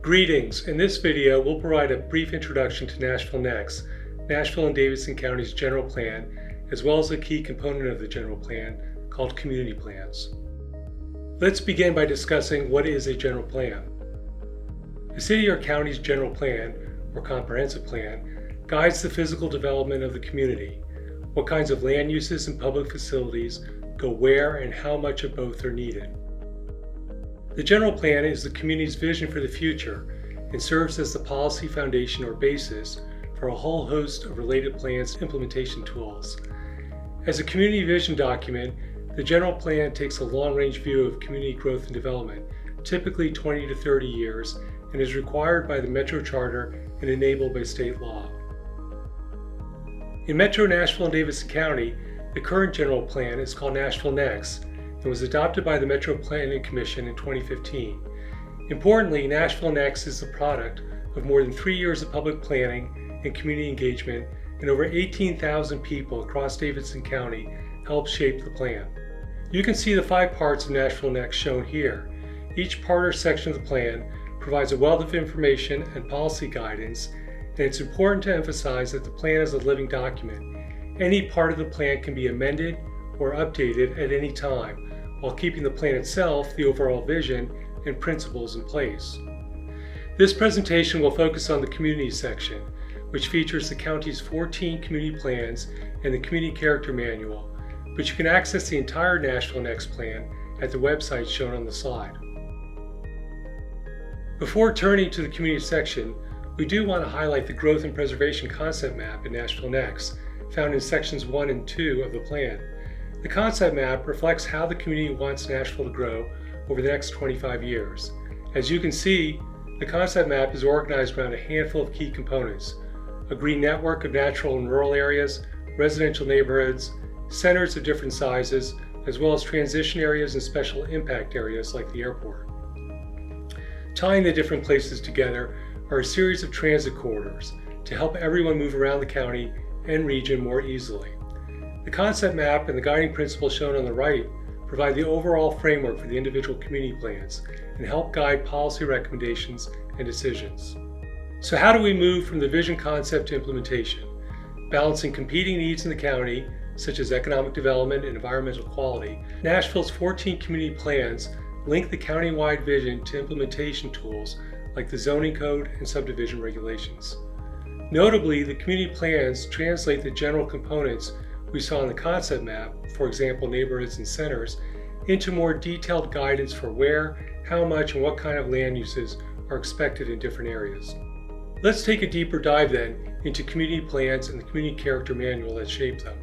Greetings! In this video, we'll provide a brief introduction to NashvilleNext, Nashville and Davidson County's general plan, as well as a key component of the general plan called community plans. Let's begin by discussing what is a general plan. The city or county's general plan, or comprehensive plan, guides the physical development of the community. What kinds of land uses and public facilities go where and how much of both are needed. The general plan is the community's vision for the future and serves as the policy foundation or basis for a whole host of related plans and implementation tools. As a community vision document, the general plan takes a long-range view of community growth and development, typically 20 to 30 years, and is required by the Metro Charter and enabled by state law. In Metro Nashville and Davidson County, the current general plan is called NashvilleNext and was adopted by the Metro Planning Commission in 2015. Importantly, NashvilleNext is the product of more than 3 years of public planning and community engagement, and over 18,000 people across Davidson County helped shape the plan. You can see the 5 parts of NashvilleNext shown here. Each part or section of the plan provides a wealth of information and policy guidance, and it's important to emphasize that the plan is a living document. Any part of the plan can be amended or updated at any time, while keeping the plan itself, the overall vision, and principles in place. This presentation will focus on the community section, which features the county's 14 community plans and the community character manual, but you can access the entire NashvilleNext plan at the website shown on the slide. Before turning to the community section, we do want to highlight the growth and preservation concept map in NashvilleNext, found in sections 1 and 2 of the plan. The concept map reflects how the community wants Nashville to grow over the next 25 years. As you can see, the concept map is organized around a handful of key components: a green network of natural and rural areas, residential neighborhoods, centers of different sizes, as well as transition areas and special impact areas like the airport. Tying the different places together are a series of transit corridors to help everyone move around the county and region more easily. The concept map and the guiding principles shown on the right provide the overall framework for the individual community plans and help guide policy recommendations and decisions. So how do we move from the vision concept to implementation? Balancing competing needs in the county, such as economic development and environmental quality, Nashville's 14 community plans link the county-wide vision to implementation tools like the zoning code and subdivision regulations. Notably, the community plans translate the general components we saw in the concept map, for example neighborhoods and centers, into more detailed guidance for where, how much, and what kind of land uses are expected in different areas. Let's take a deeper dive then into community plans and the community character manual that shape them.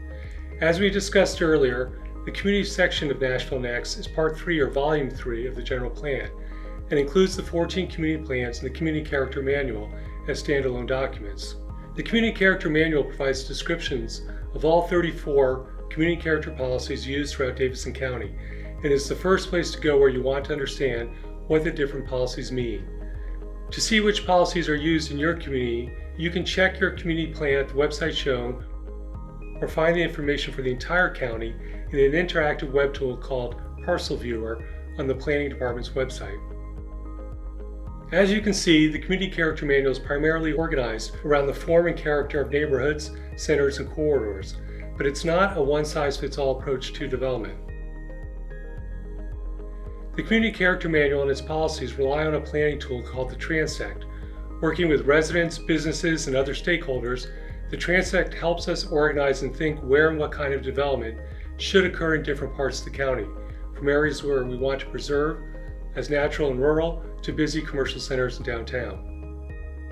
As we discussed earlier, the community section of NashvilleNext is part 3 or volume 3 of the general plan and includes the 14 community plans and the community character manual as standalone documents. The community character manual provides descriptions of all 34 community character policies used throughout Davidson County and is the first place to go where you want to understand what the different policies mean. To see which policies are used in your community, you can check your community plan at the website shown or find the information for the entire county in an interactive web tool called Parcel Viewer on the Planning Department's website. As you can see, the community character manual is primarily organized around the form and character of neighborhoods, centers, and corridors, but it's not a one-size-fits-all approach to development. The community character manual and its policies rely on a planning tool called the Transect. Working with residents, businesses, and other stakeholders, the Transect helps us organize and think where and what kind of development should occur in different parts of the county, from areas where we want to preserve as natural and rural to busy commercial centers and downtown.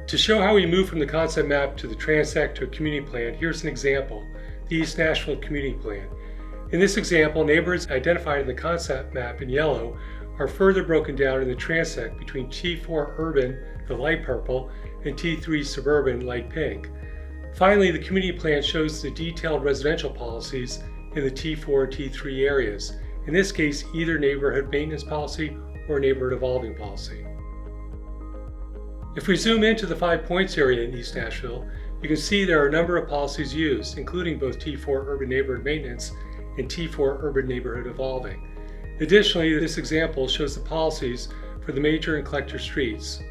To show how we move from the concept map to the Transect to a community plan, here's an example, the East Nashville Community Plan. In this example, neighborhoods identified in the concept map in yellow are further broken down in the Transect between T4 Urban, the light purple, and T3 Suburban, light pink. Finally, the community plan shows the detailed residential policies in the T4 and T3 areas, in this case either neighborhood maintenance policy or neighborhood evolving policy. If we zoom into the 5 points area in East Nashville, you can see there are a number of policies used, including both T4 Urban Neighborhood Maintenance and T4 Urban Neighborhood Evolving. Additionally, this example shows the policies for the major and collector streets.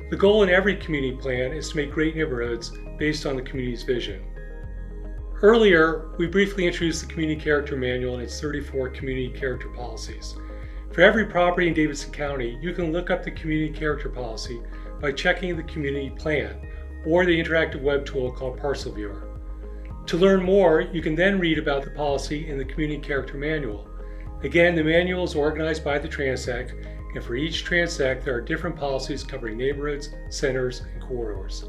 The goal in every community plan is to make great neighborhoods based on the community's vision. Earlier, we briefly introduced the Community Character Manual and its 34 community character policies. For every property in Davidson County, you can look up the Community Character Policy by checking the Community Plan or the interactive web tool called Parcel Viewer. To learn more, you can then read about the policy in the Community Character Manual. Again, the manual is organized by the transect, and for each transect there are different policies covering neighborhoods, centers, and corridors.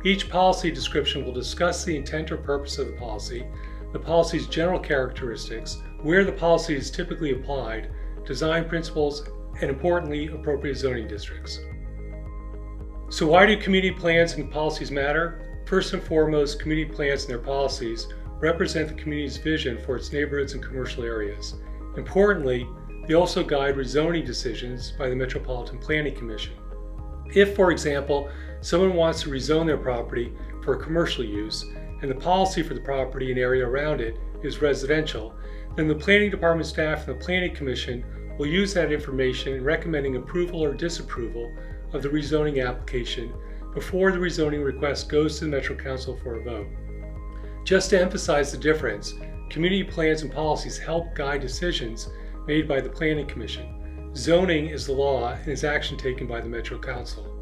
Each policy description will discuss the intent or purpose of the policy's general characteristics, where the policy is typically applied, design principles, and importantly, appropriate zoning districts. So why do community plans and policies matter? First and foremost, community plans and their policies represent the community's vision for its neighborhoods and commercial areas. Importantly, they also guide rezoning decisions by the Metropolitan Planning Commission. If, for example, someone wants to rezone their property for commercial use and the policy for the property and area around it is residential, then the Planning Department staff and the Planning Commission will use that information in recommending approval or disapproval of the rezoning application before the rezoning request goes to the Metro Council for a vote. Just to emphasize the difference, community plans and policies help guide decisions made by the Planning Commission. Zoning is the law and is action taken by the Metro Council.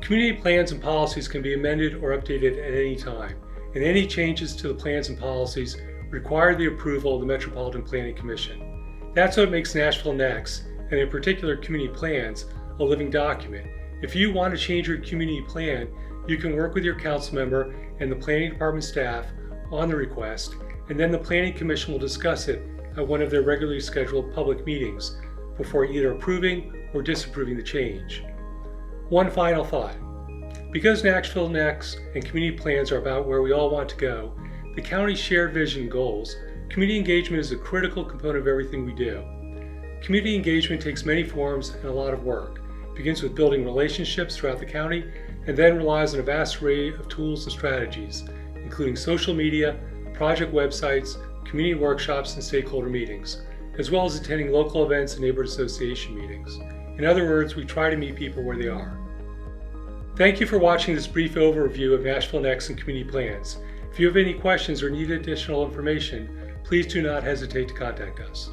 Community plans and policies can be amended or updated at any time, and any changes to the plans and policies require the approval of the Metropolitan Planning Commission. That's what makes NashvilleNext, and in particular community plans, a living document. If you want to change your community plan, you can work with your council member and the Planning Department staff on the request, and then the Planning Commission will discuss it at one of their regularly scheduled public meetings before either approving or disapproving the change. One final thought. Because NashvilleNext and community plans are about where we all want to go, the county's shared vision and goals, community engagement is a critical component of everything we do. Community engagement takes many forms and a lot of work. It begins with building relationships throughout the county and then relies on a vast array of tools and strategies, including social media, project websites, community workshops, and stakeholder meetings, as well as attending local events and neighborhood association meetings. In other words, we try to meet people where they are. Thank you for watching this brief overview of NashvilleNext and community plans. If you have any questions or need additional information, please do not hesitate to contact us.